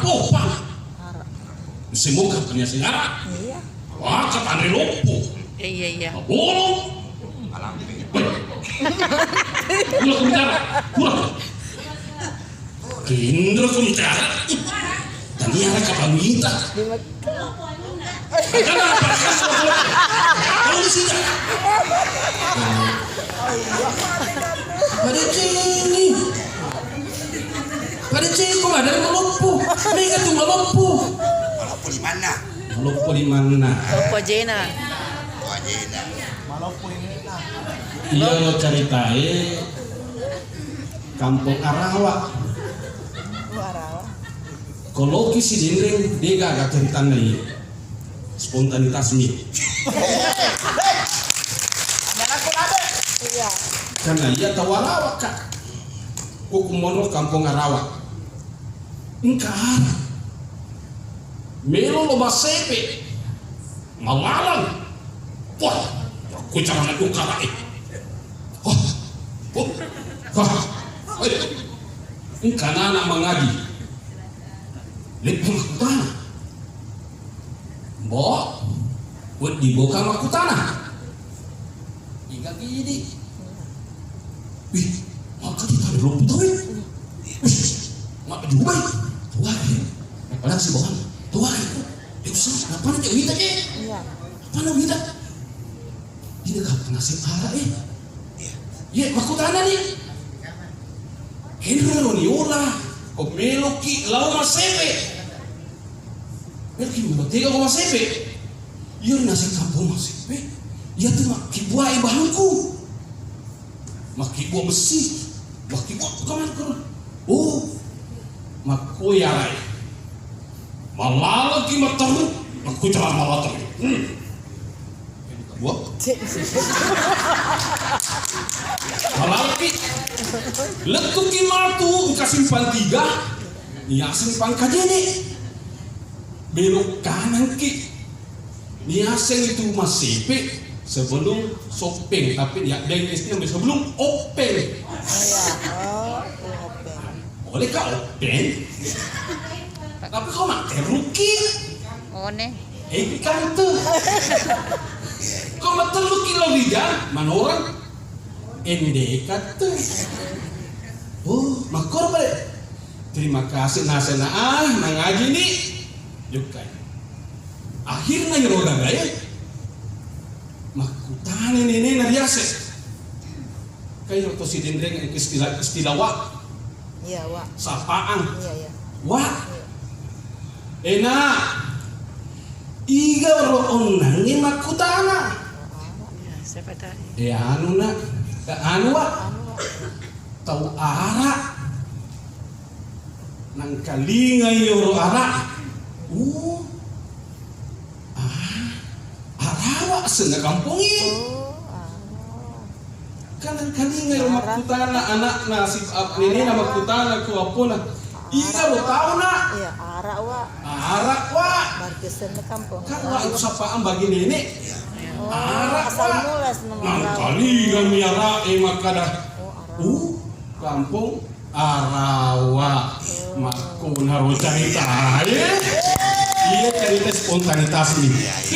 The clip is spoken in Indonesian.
Apo pa. Semoga punya singara. Iya. Wah, katanya lumpuh. Iya. Bolong. Gula kumitara. Kindra kumitara. Dan dia ada kapamita. Kenapa? Kalau di sini. Pada sini. Pada sini kok ada yang lumpuh. Mereka tuh lumpuh. Maluppo di mana? Lumpuh di mana? Opo Jena. Wajena. Maluppo ini lah. Iya lo ceritain Kampung Arawa. Warawa. Kalau si dinding dia gak cerita nih spontanitas nih. Iya. Karena ia tahu Arawa kak. Kukumono Kampung Arawa. Ingkar. Melo lo basepe. Mawalan. Wah, aku jangan aku karai. Ini karena anak mengaji. Lihat makutana. Mbok, buat dibuka makutana. Hingga gini. Wih, maka kita ada lumpuh tuh. Mak juga. Tuh padahal si bohong. Tuh dia usah. Apa nih kita ke? Iya. Apa nih kita? Ini gak pernah arah ya makutana nih. Henry Niola, o melo ki lau masepe. Mereka membatega ko masepe. Iyo nasa kampung masepe. Iya tuh makibua ibahangku. Makibua besi. Makibua kaman karon. Oh, makuyaray. Malalagi mataru. Makuyaray malataru. Buat. Malalagi. Letuki matu kasimpan 3 niya simpan kajene belok kanan ki niaseng itu masipi sebelum sopeng tapi dia dengisnya sebelum openg. Oh, open. Boleh kah openg? Tapi kau nak teruki One. ikan tuh kau nak teruki lo lidah mana orang endekat tuh. Oh, makor pada. Terima kasih nasena nangaji nih. Juga. Akhirnya ngeroga gaya. Makutane nene nariase. Kayak waktu si dendeng istilah wa. Iya, Wak. Sapaan. Iya. Wa. Enak. Iga roonang ni makutana. Siapa tadi? Anu na. Anu wa. Tahu ara nang kalinga yoro ara arawa sena kampung ini kan nang kalinga yoro makutana anak nasib ini nama makutana ku apona ika lo tahu na Iya, ara, Wak. ara wa Markesan na kampung. kan wa itu sapaan bagi nenek Oh, ara asal wa mulas ng nang araw. kalinga miara makada Oh, araw. Kampung Arawa. Makuna ro cerita. Iya cerita spontanitas ini.